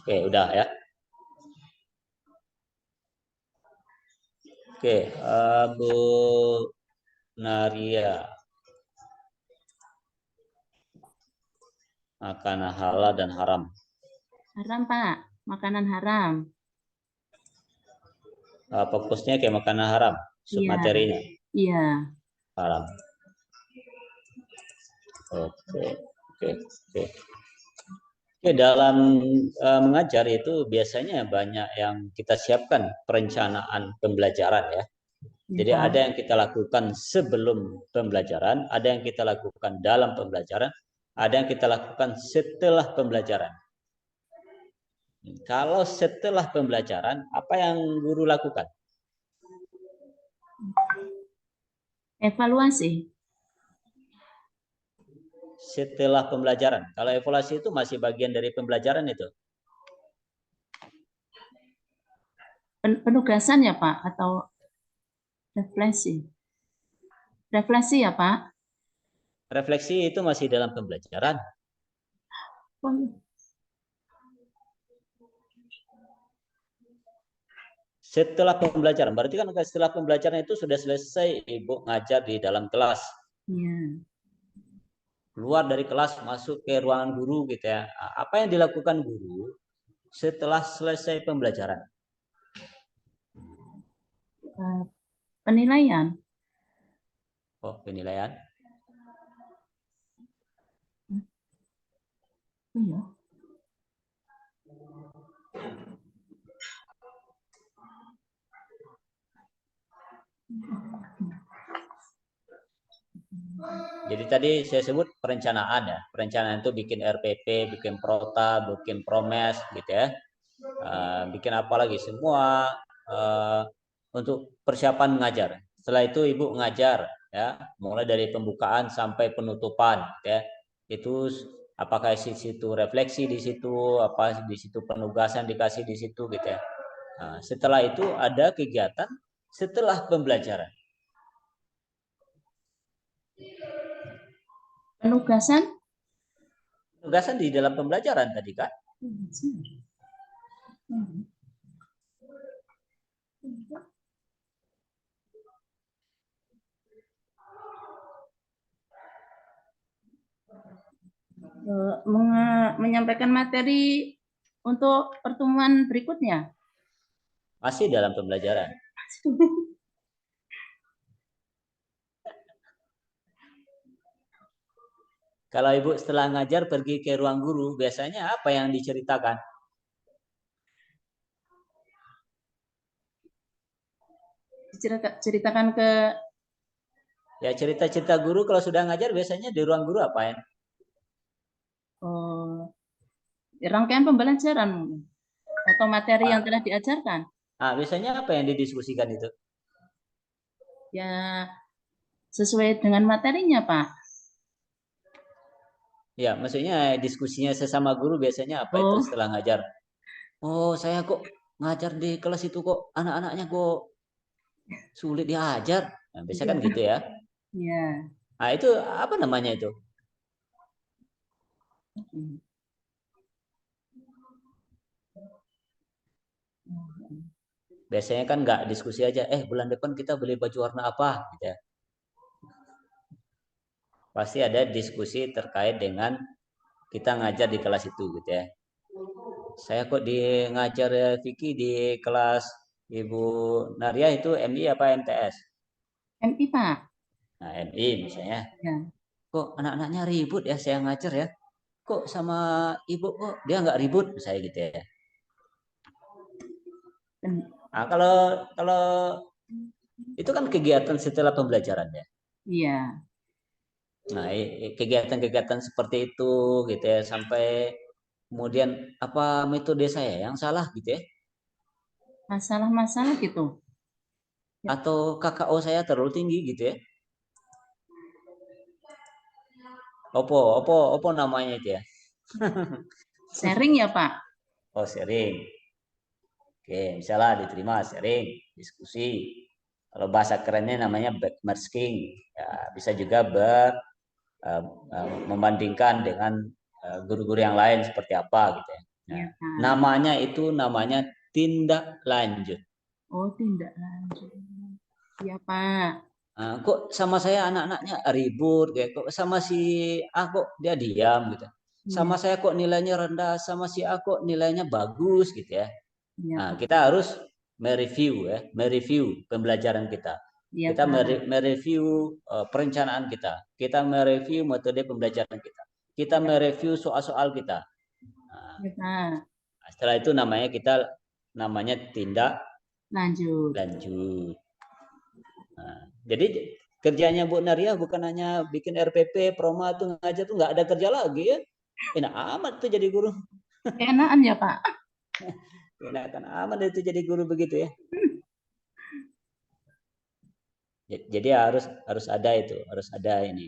Oke, udah ya. Oke, Bu Naria. Makanan halal dan haram. Haram, Pak. Makanan haram. Fokusnya kayak makanan haram. Iya. Submaterinya Iya. haram. Oke, oke, oke. Oke, dalam mengajar itu biasanya banyak yang kita siapkan perencanaan pembelajaran ya. Ya, Jadi Pak. ada yang kita lakukan sebelum pembelajaran, ada yang kita lakukan dalam pembelajaran, ada yang kita lakukan setelah pembelajaran. Kalau setelah pembelajaran, apa yang guru lakukan? Evaluasi. Setelah pembelajaran. Kalau evaluasi itu masih bagian dari pembelajaran itu. Penugasan ya, Pak? Atau refleksi? Refleksi ya, Pak? Refleksi itu masih dalam pembelajaran. Setelah pembelajaran, berarti kan setelah pembelajaran itu sudah selesai Ibu ngajar di dalam kelas. Iya. Keluar dari kelas, masuk ke ruangan guru gitu ya. Apa yang dilakukan guru setelah selesai pembelajaran? Penilaian. Oh, penilaian. Iya. Jadi tadi saya sebut perencanaan ya. Perencanaan itu bikin RPP, bikin prota, bikin promes gitu ya. Bikin apa lagi? Semua untuk persiapan mengajar. Setelah itu Ibu ngajar ya, mulai dari pembukaan sampai penutupan ya. Itu apakah di situ refleksi di situ, apa di situ penugasan dikasih di situ gitu ya. Setelah itu ada kegiatan setelah pembelajaran. Penugasan. Penugasan di dalam pembelajaran tadi kan? Menyampaikan materi untuk pertemuan berikutnya. Masih dalam pembelajaran. Kalau Ibu setelah ngajar pergi ke ruang guru, biasanya apa yang diceritakan? Ceritakan ke Ya cerita-cerita guru kalau sudah ngajar biasanya di ruang guru apa ya? rangkaian pembelajaran atau materi yang telah diajarkan. Biasanya apa yang didiskusikan itu? Ya, sesuai dengan materinya, Pak. Ya, maksudnya diskusinya sesama guru biasanya apa itu setelah ngajar? Oh, saya kok ngajar di kelas itu kok anak-anaknya kok sulit diajar. Nah, biasa kan gitu ya. Ya. Nah, itu apa namanya itu? Biasanya kan nggak diskusi aja, bulan depan kita beli baju warna apa gitu ya. Pasti ada diskusi terkait dengan kita ngajar di kelas itu gitu ya. Saya kok di ngajar Vicky di kelas Ibu Naria itu MI apa MTS? MI, Pak. Nah, MI misalnya. Ya. Kok anak-anaknya ribut ya saya ngajar ya? Kok sama ibu kok dia nggak ribut saya gitu ya. Nah, kalau itu kan kegiatan setelah pembelajaran ya. Iya. Nah, kegiatan-kegiatan seperti itu gitu ya sampai kemudian apa metode saya yang salah gitu ya? Masalah-masalah gitu. Atau KKO saya terlalu tinggi gitu ya? Opo namanya itu ya? Sharing ya, Pak. Oh, sharing. Oke, misalnya diterima sharing, diskusi. Kalau bahasa kerennya namanya benchmarking. Ya, bisa juga membandingkan dengan guru-guru yang lain seperti apa gitu ya. Ya, Nah, Pak. namanya itu namanya tindak lanjut. Oh, tindak lanjut. Ya, Pak. Kok sama saya anak-anaknya ribut, kayak kok sama si A kok dia diam gitu. Ya, Sama saya kok nilainya rendah, sama si A kok nilainya bagus gitu ya. ya, Nah, Pak. kita harus mereview pembelajaran kita. Ya, Kita Pak. mereview perencanaan kita. Kita mereview metode pembelajaran kita. Kita Ya, mereview soal-soal kita. Nah, ya, Pak. setelah itu namanya tindak Lanjut. lanjut. Nah, jadi kerjanya Bu Naria bukan hanya bikin RPP, Proma tuh ngajar tuh nggak ada kerja lagi ya. Enak amat tuh jadi guru. Keenaan ya, Pak. Enakan amat itu jadi guru begitu ya. Jadi harus ada itu, harus ada ini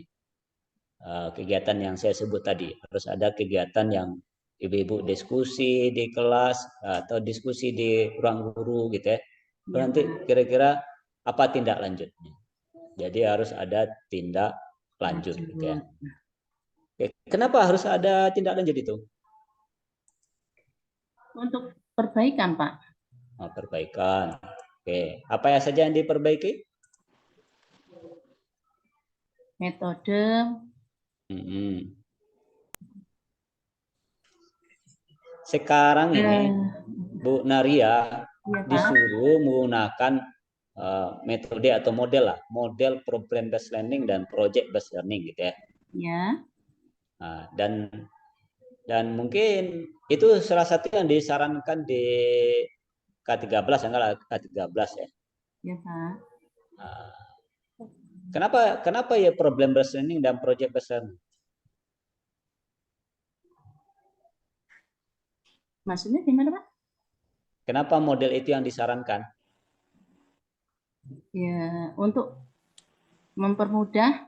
kegiatan yang saya sebut tadi. Harus ada kegiatan yang ibu-ibu diskusi di kelas atau diskusi di ruang guru gitu ya. Ya, Nanti Pak. kira-kira apa tindak lanjutnya. Jadi harus ada tindak lanjut gitu ya. Lanjut. Oke, kenapa harus ada tindak lanjut itu? Untuk perbaikan, Pak. Perbaikan. Oke, apa ya saja yang diperbaiki? Metode. Hmm. Sekarang ini Bu Naria Ya, Pak. disuruh menggunakan metode atau model problem based learning dan project based learning gitu ya. Ya. Nah, dan mungkin itu salah satu yang disarankan di K13 enggak K13 ya. Ya, Pak. Nah, kenapa ya problem based learning dan project based learning? Maksudnya gimana, Pak? Kenapa model itu yang disarankan? Ya, untuk mempermudah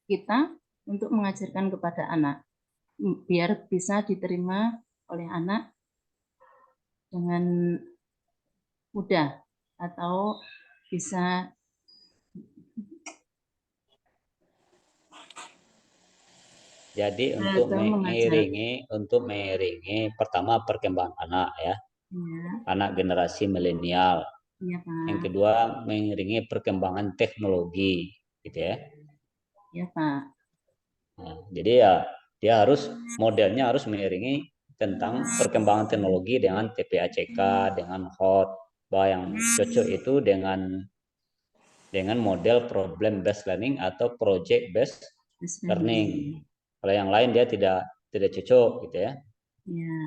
kita untuk mengajarkan kepada anak, biar bisa diterima oleh anak dengan mudah atau bisa Jadi untuk mengajar. mengiringi pertama perkembangan anak ya, Ya, anak generasi milenial. iya, Yang Pak. kedua mengiringi perkembangan teknologi, gitu ya. Ya, Pak. Nah, jadi ya dia modelnya harus mengiringi tentang perkembangan teknologi dengan TPACK, dengan HOT, bahwa yang cocok itu dengan model problem based learning atau project based learning. Kalau yang lain dia tidak cocok gitu ya. Ya,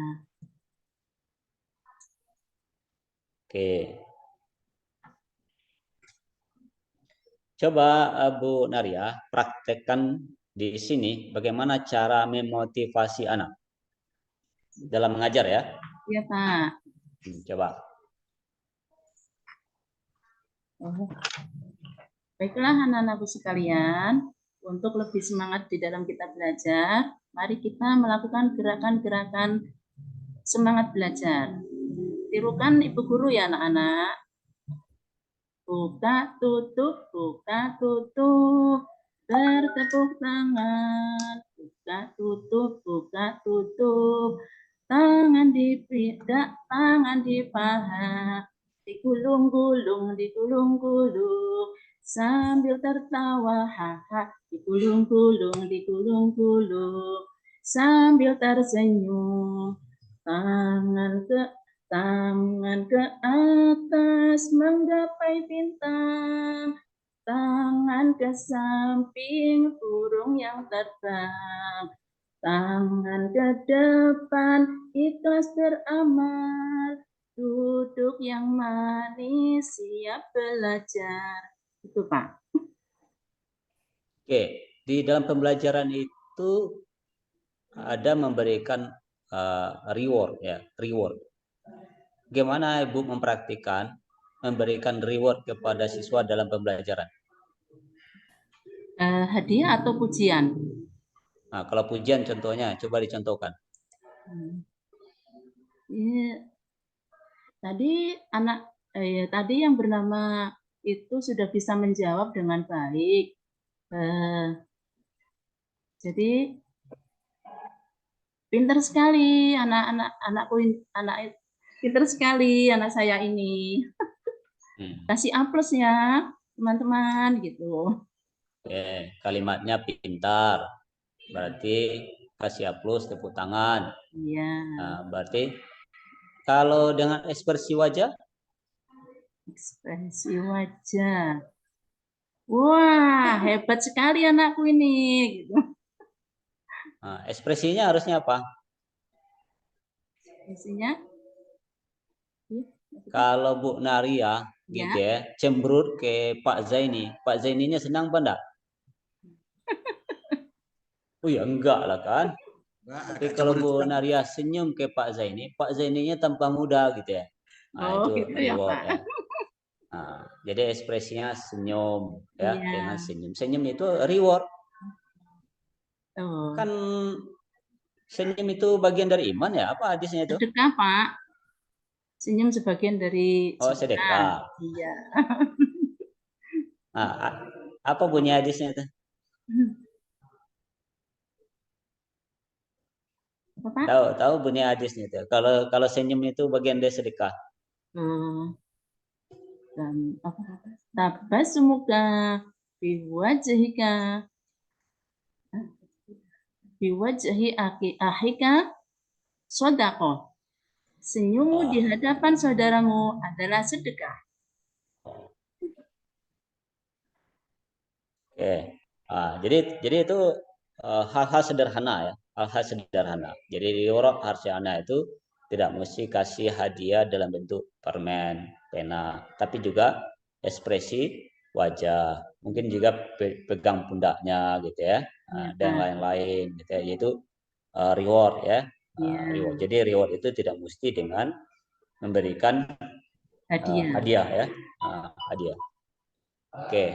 Oke. Coba Bu Naria praktekkan di sini bagaimana cara memotivasi anak dalam mengajar ya. ya, Pak. Coba. Oh, baiklah anak-anakku sekalian, untuk lebih semangat di dalam kita belajar, mari kita melakukan gerakan-gerakan semangat belajar. Tirukan Ibu Guru ya anak-anak. Buka, tutup, buka, tutup. Bertepuk tangan. Buka, tutup, buka, tutup. Tangan di pidak, tangan di paha. Digulung-gulung, digulung-gulung. Sambil tertawa, haha. Digulung-gulung, digulung-gulung. Sambil tersenyum. Tangan ke atas menggapai bintang. Tangan ke samping burung yang terbang. Tangan ke depan ikhlas beramal. Duduk yang manis siap belajar. Itu Pak. Oke, di dalam pembelajaran itu ada memberikan reward ya, reward. Bagaimana Ibu memberikan reward kepada siswa dalam pembelajaran? Hadiah atau pujian? Nah, kalau pujian contohnya, coba dicontohkan. Tadi yang bernama itu sudah bisa menjawab dengan baik. Jadi Pinter sekali anak pinter sekali anak saya ini. Kasih A+ ya, teman-teman gitu. Oke, kalimatnya pintar. Berarti kasih A+, tepuk tangan. Iya. Nah, berarti kalau dengan ekspresi wajah, Ekspresi wajah. Wah, hebat sekali anakku ini. Gitu. nah, ekspresinya harusnya apa? Isinya, Kalau Bu Naria gitu ya. ya, cemberut ke Pak Zaini. Pak Zaininya senang apa enggak? Oh ya enggak lah kan. Tapi kalau Bu Naria senyum ke Pak Zaini, Pak Zaininya tampak muda gitu ya. Nah, Oh, itu gitu ya, reward Pak. ya. Nah, jadi ekspresinya senyum ya, Iya. dengan senyum. Senyum itu reward. Tuh. Kan senyum itu bagian dari iman ya? Apa hadisnya itu? Sedekah, Pak. Senyum sebagian dari Oh, sedekah. sedekah. Iya. Nah, apa bunyi hadisnya itu? Apa, Pak? Tahu, tahu bunyi hadisnya itu. Kalau senyum itu bagian dari sedekah. Dan apa kata? Tabassumuka fi wajhika fi wajhi ahika shadaqah. Senyummu di Ah, hadapan saudaramu adalah sedekah. oke. Jadi itu hal-hal sederhana ya, hal-hal sederhana. Jadi di orang Harsiana itu tidak mesti kasih hadiah dalam bentuk permen, pena, tapi juga ekspresi wajah. Mungkin juga pegang pundaknya gitu ya, Iya, dan Pak. lain-lain gitu ya. Yaitu reward ya, reward. Iya, Jadi reward itu tidak mesti dengan memberikan hadiah. hadiah ya, hadiah. Oke.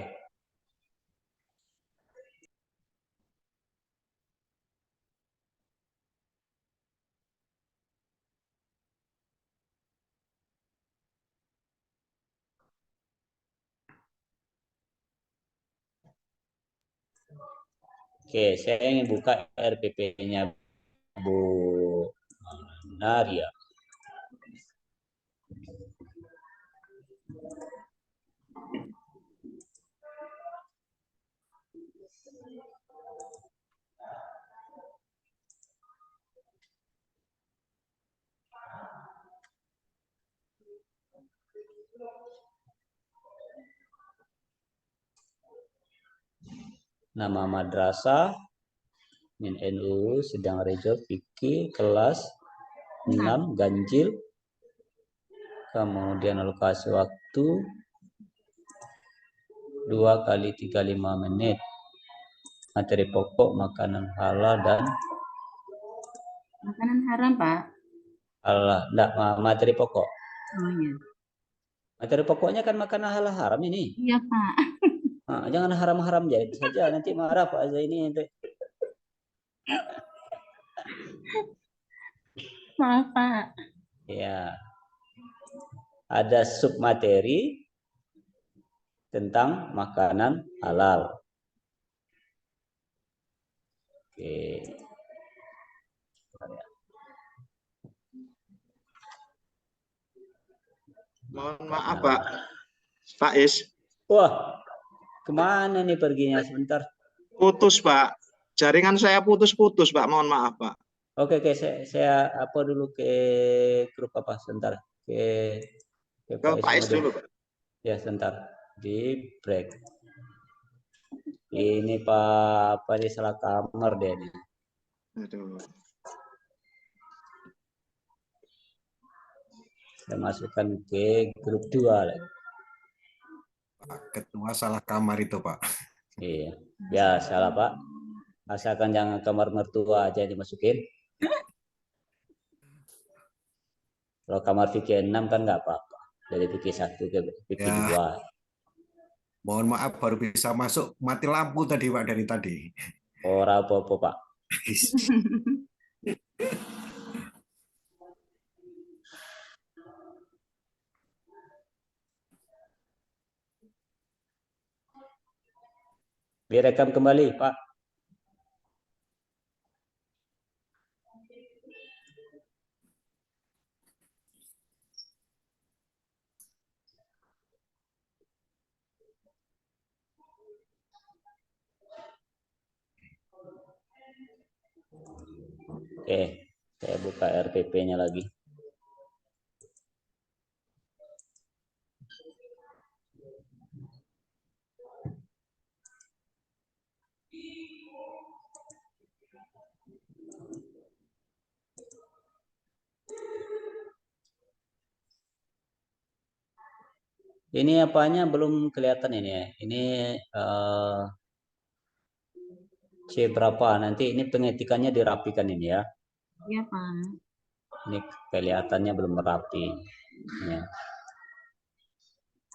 Oke, saya ingin buka RPP-nya Bu Naria. Nama madrasah Min NU Sedang Rejo Fikih kelas 6 ganjil. Kemudian alokasi waktu 2 kali 35 menit. Materi pokok makanan halal dan Makanan haram, Pak. halal. Enggak, materi pokok. Oh iya. Materi pokoknya kan makanan halal haram ini. Iya, Pak. Nah, jangan haram-haram jadi saja nanti marah Pak Zaini nanti. Maaf, Pak. Ya, ada submateri tentang makanan halal. Oke. Mohon maaf Pak, Pak Is. Wah, kemana nih perginya sebentar? Putus Pak, jaringan saya putus-putus Pak, mohon maaf Pak. Oke, saya apa dulu ke grup apa sebentar ke Ke Pak Pak Isma Is dulu. dulu Pak. Ya sebentar di break. Ini Pak apa nih salah kamar deh nih. Aduh. Saya masukkan ke grup 2 lagi. Pak Ketua salah kamar itu Pak. Iya, biasa lah Pak. Asalkan jangan kamar mertua aja dimasukin. Kalau kamar fikih 6 kan nggak apa-apa. Dari fikih 1 ke fikih 2. Ya, mohon maaf baru bisa masuk mati lampu tadi Pak dari tadi. Ora apa-apa Pak. Direkam kembali Pak. Oke, saya buka RPP-nya lagi. Ini apanya belum kelihatan ini ya. Ini C berapa? Nanti ini pengetikannya dirapikan ini ya. Iya, Pak. Ini kelihatannya belum rapi. Ya.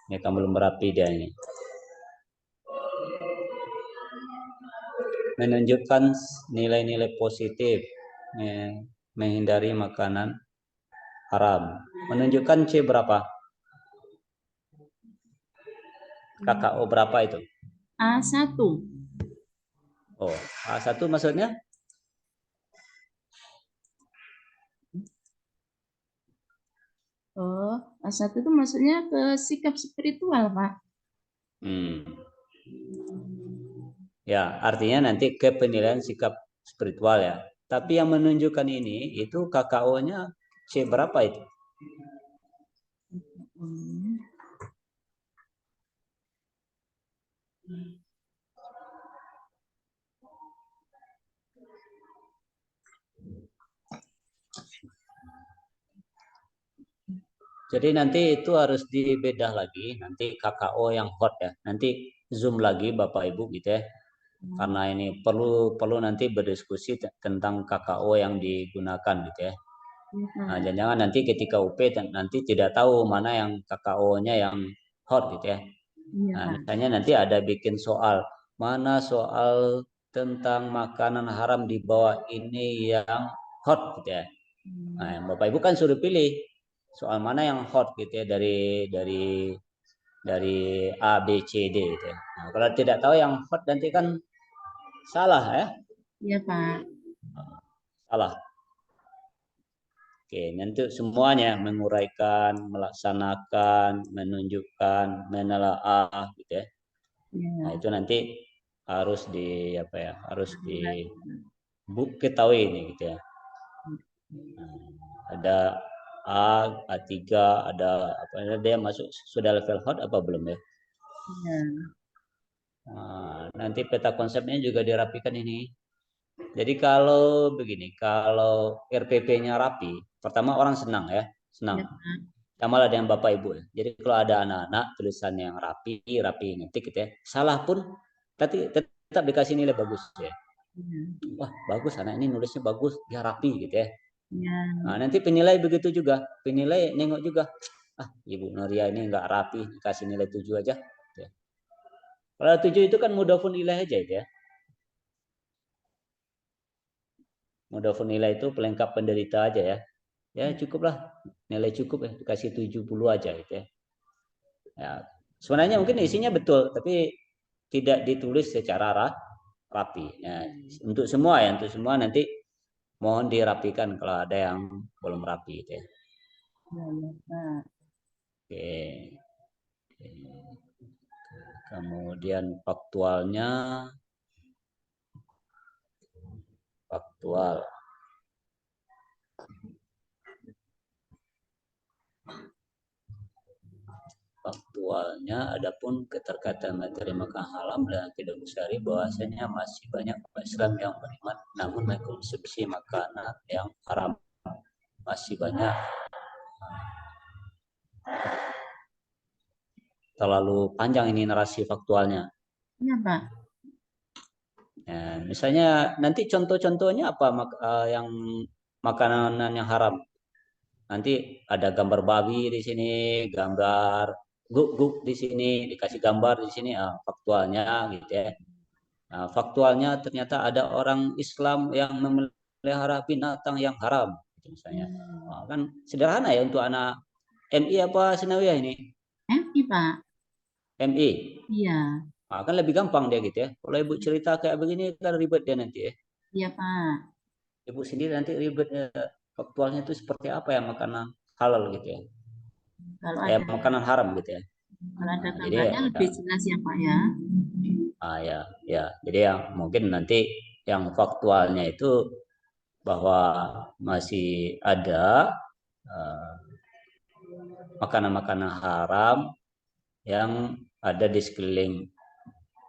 Ini kan belum rapi dia ini. Menunjukkan nilai-nilai positif. Ya. Menghindari makanan haram. Menunjukkan C berapa? KKO berapa itu? A1. Oh, A1 maksudnya? Oh, A1 itu maksudnya ke sikap spiritual, Pak. Ya, artinya nanti ke penilaian sikap spiritual ya. Tapi yang menunjukkan ini itu KKO-nya C berapa itu? Jadi nanti itu harus dibedah lagi, nanti KKO yang hot ya. Nanti zoom lagi Bapak Ibu gitu ya. Karena ini perlu nanti berdiskusi tentang KKO yang digunakan gitu ya. Nah, jangan-jangan nanti ketika UP nanti tidak tahu mana yang KKO-nya yang hot gitu ya. Nah, misalnya nanti ada bikin soal, mana soal tentang makanan haram di bawah ini yang hot gitu ya. Nah, Bapak Ibu kan suruh pilih soal mana yang hot gitu ya dari A, B, C, D gitu ya. Nah, kalau tidak tahu yang hot nanti kan salah ya. Iya, Pak. Salah. Oke, nanti semuanya menguraikan, melaksanakan, menunjukkan, menelaah gitu ya. Nah, itu nanti harus harus diketahui ini gitu ya. Ada A, A3, ada dia masuk sudah level hot apa belum ya? Nah, nanti peta konsepnya juga dirapikan ini. Jadi kalau begini, kalau RPP-nya rapi, pertama orang senang ya, senang. Sama lah dengan Bapak Ibu ya. Jadi kalau ada anak-anak tulisan yang rapi ngetik gitu ya, salah pun tapi tetap dikasih nilai bagus ya. Wah bagus anak ini nulisnya bagus, dia rapi gitu ya. Nah, nanti penilai begitu juga, penilai nengok juga, Ibu Nuria ini nggak rapi, kasih nilai 7 aja. Ya. Kalau 7 itu kan mudhofun ilaih aja itu ya. Mudhofun ilaih itu pelengkap penderita aja ya. Ya cukuplah, nilai cukup ya, dikasih 70 aja gitu ya. Ya, sebenarnya mungkin isinya betul, tapi tidak ditulis secara rapi. Ya, untuk semua nanti mohon dirapikan kalau ada yang belum rapi gitu ya. Oke. Kemudian faktual. Faktualnya adapun keterkaitan materi makan haram dan tidak syar'i bahwasanya masih banyak umat Islam yang beriman namun mengkonsumsi makanan yang haram. Masih banyak. Terlalu panjang ini narasi faktualnya. Iya, Pak. Nah, misalnya nanti contoh-contohnya apa yang makanan yang haram. Nanti ada gambar babi di sini, gambar guk di sini, dikasih gambar di sini, faktualnya gitu ya. Nah, faktualnya ternyata ada orang Islam yang memelihara binatang yang haram, gitu misalnya. Nah, kan sederhana ya untuk anak MI apa Senawiyah ini? MI, Pak. MI. Iya. Nah, kan lebih gampang dia gitu ya. Kalau ibu cerita kayak begini kan ribet dia nanti ya. Iya, Pak. Ibu sendiri nanti ribetnya faktualnya itu seperti apa ya makanan halal gitu ya. Kalau ada Makanan haram gitu ya. Kalau ada Nah, jadi gambarnya lebih jelas ya, Pak ya. ya. Jadi yang mungkin nanti yang faktualnya itu bahwa masih ada makanan-makanan haram yang ada di sekeliling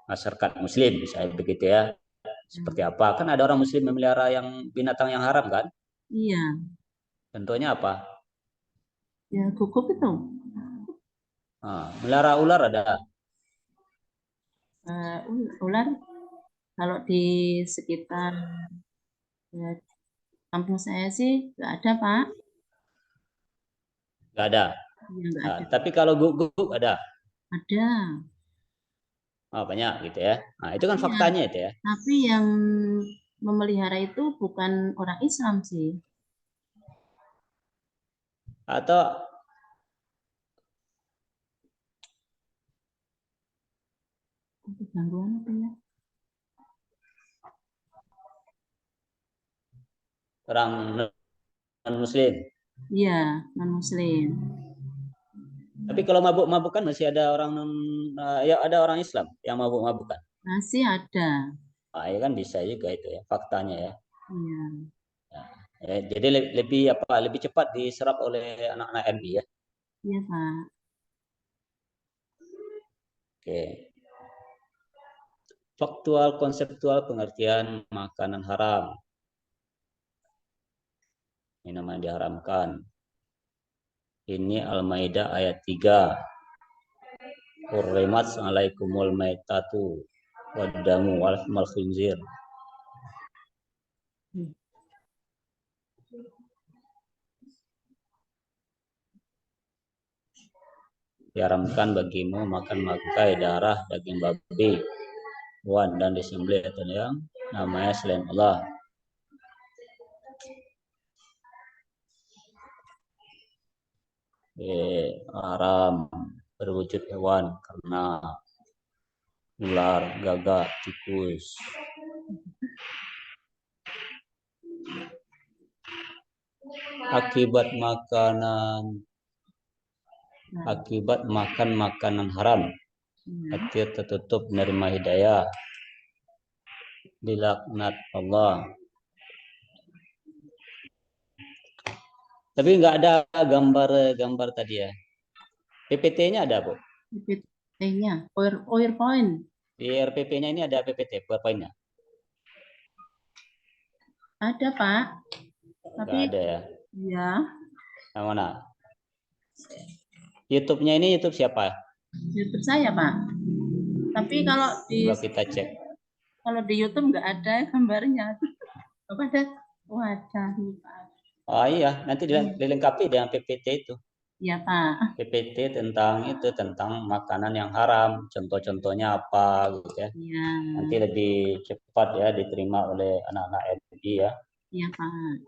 masyarakat muslim, misalnya begitu ya. Seperti apa? Kan ada orang muslim memelihara yang binatang yang haram kan? Iya, Contohnya apa? ya guguk itu. Melihara ular ada. Ular kalau di sekitar ya, kampung saya sih nggak ada, Pak. Nggak ada. Iya, nggak ada. Tapi kalau guguk ada. Ada. Banyak gitu ya. Nah, itu kan Tapi faktanya itu ya. Tapi yang memelihara itu bukan orang Islam sih. Atau Itu gangguan apa ya? orang non-muslim. Iya, non-Muslim. Tapi kalau mabuk-mabukan masih ada orang ya ada orang Islam yang mabuk-mabukan. Masih ada. Ya kan bisa juga itu ya faktanya ya. Iya. Jadi lebih cepat diserap oleh anak-anak MI ya. Iya, Pak. Oke. Faktual konseptual pengertian makanan haram. Ini namanya diharamkan. Ini Al-Maidah ayat 3. Hurrimat alaikumul maitatu waddamu wal khinzir. Diharamkan bagimu makan bangkai, darah, daging babi, hewan dan disembelih atau yang namanya selain Allah. Haram berwujud hewan karena ular, gagak, tikus. Akibat makan makanan haram, hati tertutup menerima hidayah, dilaknat Allah. Tapi nggak ada gambar tadi ya. PPT-nya ada, Bu? PPT-nya, PowerPoint. Di RPP-nya ini ada PPT, PowerPoint-nya? Ada, Pak. Tapi nggak ada ya? ya. Yang mana? YouTube-nya ini YouTube siapa? YouTube saya, Pak. Tapi kalau di Coba kita cek. Kalau di YouTube nggak ada gambarnya. Apa ada wajah, Pak? Oh iya, nanti dilengkapi dengan PPT itu. Iya, Pak. PPT tentang makanan yang haram, contoh-contohnya apa gitu ya. Iya. Nanti lebih cepat ya diterima oleh anak-anak MI ya. Iya, Pak.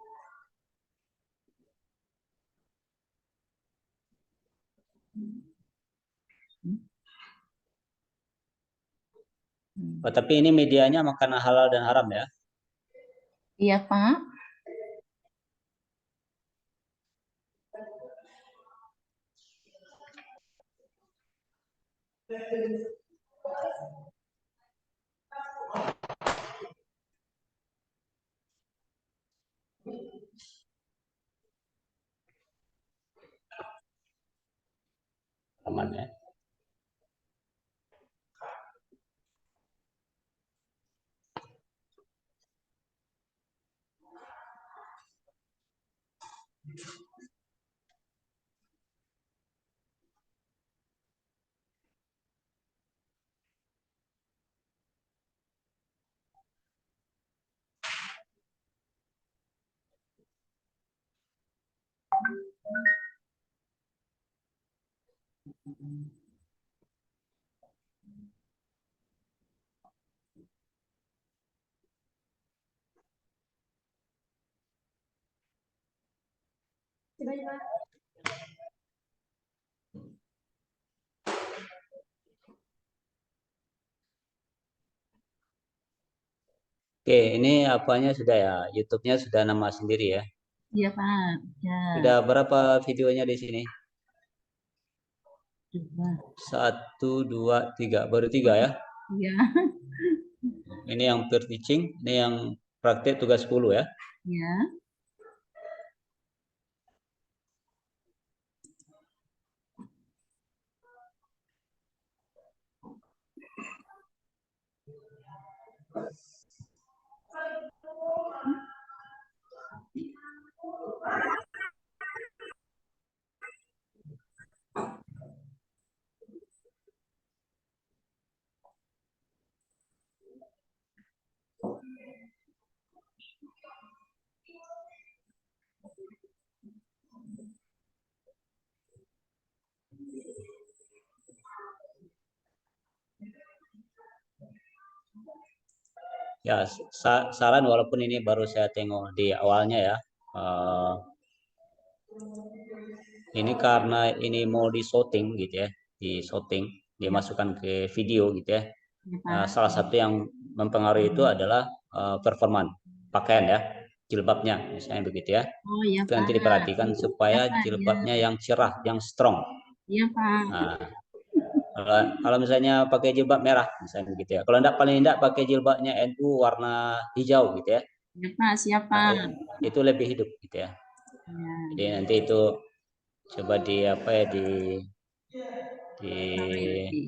Tapi ini medianya makanan halal dan haram ya. Iya, Pak. Aman ya. Oke, ini apanya sudah ya? YouTube-nya sudah nama sendiri ya? Iya, Pak. Ya. Sudah berapa videonya di sini? 2. 1, 2, 3. Baru 3 ya? Iya. Ini yang peer teaching, ini yang praktek tugas 10 ya? Ya. Ya, saran walaupun ini baru saya tengok di awalnya ya. Ini karena ini mau di shooting gitu ya, di shooting, dimasukkan ke video gitu ya. Ya, Pak. Salah satu yang mempengaruhi itu adalah performan pakaian ya, jilbabnya misalnya begitu ya. Oh iya, Itu nanti Pak. diperhatikan Ya, supaya Pak. Ya. jilbabnya yang cerah, yang strong. Iya, Pak. Nah, kalau misalnya pakai jilbab merah misalnya begitu ya. Kalau enggak paling enggak pakai jilbabnya NU warna hijau gitu ya. Ya, Pak. Siapa? Nah, itu lebih hidup gitu ya. Ya. Jadi nanti itu coba di apa ya di Perbaiki.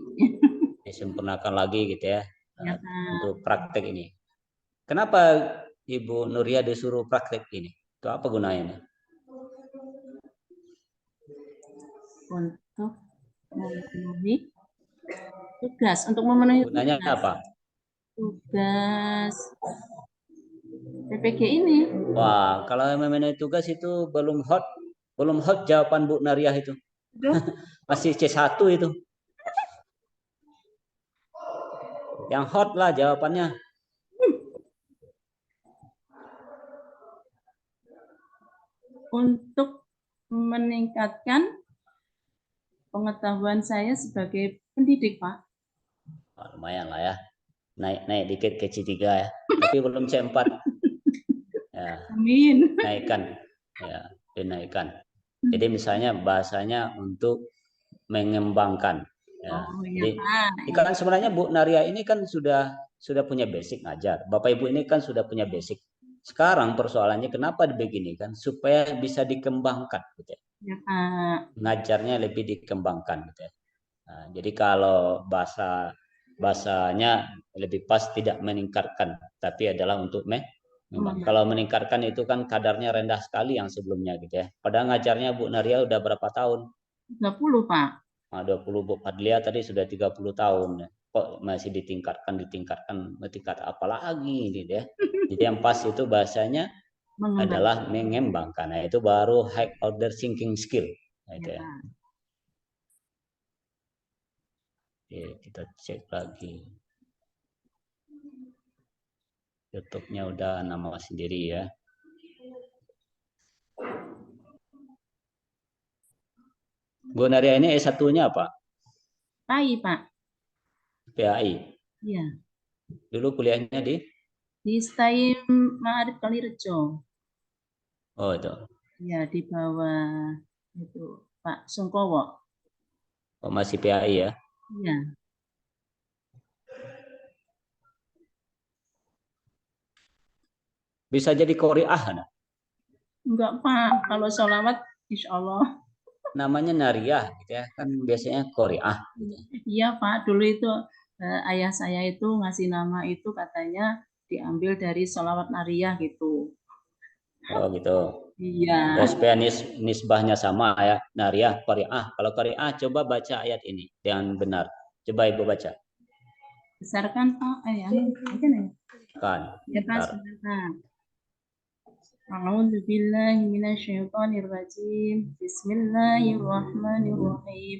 disempurnakan lagi gitu ya Ya, Pak. untuk praktek ini. Kenapa Ibu Nuria disuruh praktek ini? Itu apa gunanya? Untuk memenuhi tugas, untuk memenuhi Gunanya tugas. apa? Tugas PPG ini. Wah, kalau memenuhi tugas itu belum hot jawaban Bu Nariah itu. Aduh, Masih C1 itu. Yang hot lah jawabannya. untuk meningkatkan pengetahuan saya sebagai pendidik, Pak. Oh, lumayan lah ya. Naik dikit ke C3 ya. Tapi belum C4. Ya, Amin. naikkan. Ya, dinaikkan. Jadi misalnya bahasanya untuk mengembangkan. Ya, Oh iya, jadi Pak. kan sebenarnya Bu Naria ini kan sudah punya basic ngajar. Bapak Ibu ini kan sudah punya basic. Sekarang persoalannya kenapa begini kan supaya bisa dikembangkan gitu ya. Ya, Pak. Ngajarnya lebih dikembangkan gitu ya. Nah, jadi kalau bahasanya lebih pas tidak meningkatkan, tapi adalah untuk kalau meningkatkan itu kan kadarnya rendah sekali yang sebelumnya gitu ya. Padahal ngajarnya Bu Naria udah berapa tahun? 30, Pak. Nah, 20 Bu Fadlia tadi sudah 30 tahun. Kok masih ditingkatkan tingkat apa lagi ini ya. Jadi yang pas itu bahasanya adalah mengembangkan. Nah, itu baru high order thinking skill. Nah, itu ya. Oke, kita cek lagi. YouTube-nya udah nama sendiri ya. Bu Naria ini S1-nya apa? PAI, Pak. PAI. Iya. Dulu kuliahnya di? Di STAIM Ma'arif Kalirejo. Oh, itu. Ya, di bawah itu Pak Sungkowo. Oh, masih PAI ya? Iya. Bisa jadi Qori'ah, nah? Enggak, Pak. Kalau sholawat, insya Allah. Namanya Nariyah gitu ya. Kan biasanya Qori'ah. Gitu. Iya, Pak. Dulu itu ayah saya itu ngasih nama itu katanya diambil dari sholawat nariyah gitu. Oh, gitu. Iya. Ya, supaya nisbahnya sama ya. Nariyah, Qori'ah. Kalau Qori'ah, coba baca ayat ini dengan benar. Coba Ibu baca. Besarkan, Pak. Mungkin ya. Kan. Ya, Pak. Sebentar. أعوذ بالله من الشيطان الرجيم بسم الله الرحمن الرحيم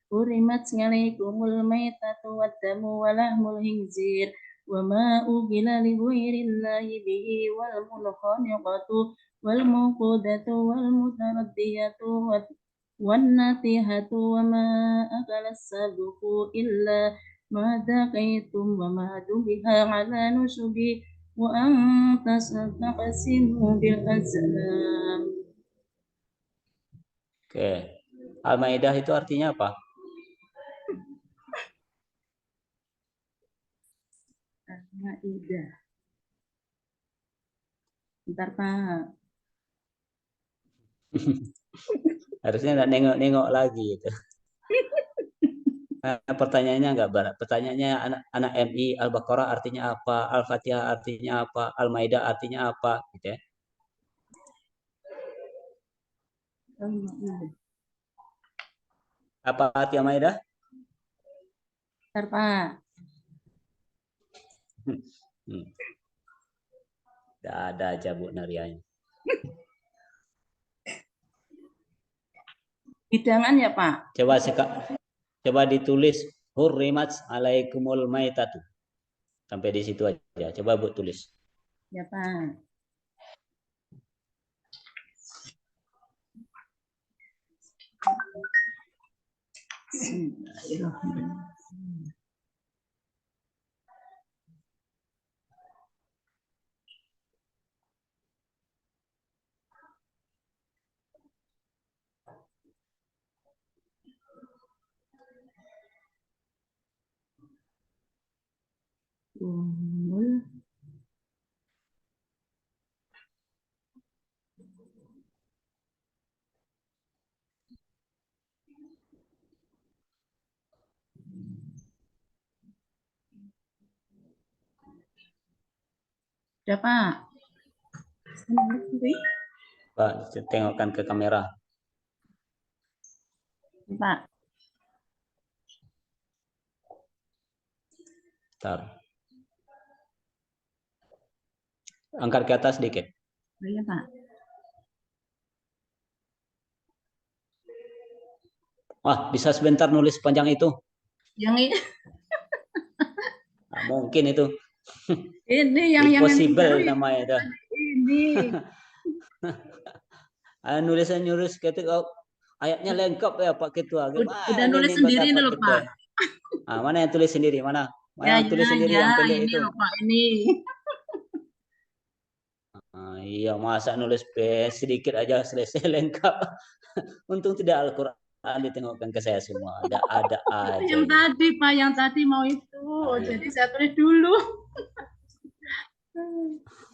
حرمت عليكم الميتة والدم ولحم الخنزير وما أهل لغير الله به والمنخنقة والموقودة والمتردية والنطيحة وما أكل السبع إلا ما ذقيتم وما ذبح على نصب وأن تقسموا بالأزلام. Oke. Al-Maidah itu artinya apa? Al-Maidah. Bentar, Pak. Harusnya nggak nengok-nengok lagi itu. Pertanyaannya nggak berat. Pertanyaannya anak MI Al-Baqarah artinya apa? Al-Fatihah artinya apa? Al-Maidah artinya apa? Gitu ya. Apa arti Al-Maidah? Bentar, Pak. Ada aja Bu Narianya. Hidangan ya, Pak? Coba ditulis hurrimat alaikumul maitatu. Sampai di situ aja. Coba Bu tulis. Ya, Pak. Bismillahirrahmanirrahim. Ya, Pak. Pak, tengokkan ke kamera. Pak. Bentar. Angkat ke atas sedikit. Iya, Pak. Wah, bisa sebentar nulis panjang itu? Yang ini. Nah, mungkin itu. Ini yang Impossible namanya itu. Ini. Nulis ketika ayatnya lengkap ya Pak Ketua. Udah nulis sendiri loh, Pak. Mana yang tulis sendiri? Mana Ya, yang tulis sendiri yang pendek ini itu? loh, Pak, ini. Iya, masa nulis sedikit aja selesai lengkap. Untung tidak Al-Quran ditengokkan ke saya semua. Ada aja. Yang tadi, Pak, yang tadi mau itu. Jadi saya tulis dulu.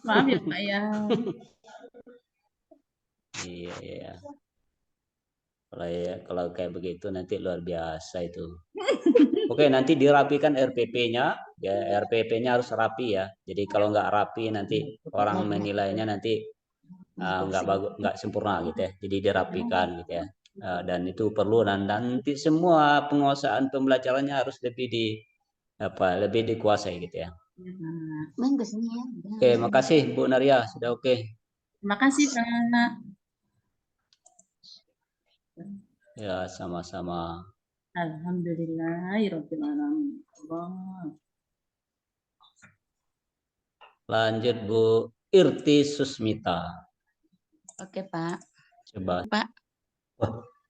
Maaf ya, Pak ya. Iya. Kalau kayak begitu nanti luar biasa itu. Oke, nanti dirapikan RPP-nya. Ya, RPP-nya harus rapi ya. Jadi kalau nggak rapi nanti orang menilainya nanti nggak bagus, nggak sempurna gitu ya. Jadi dirapikan gitu ya. Dan itu perlu dan nanti semua penguasaan pembelajarannya harus lebih dikuasai gitu ya. Oke, makasih Bu Naria sudah oke. Terima kasih, Pak. Ya, sama-sama. Alhamdulillahirabbil alamin. Lanjut Bu Irti Susmita. Oke, Pak. Coba. Pak. Wah,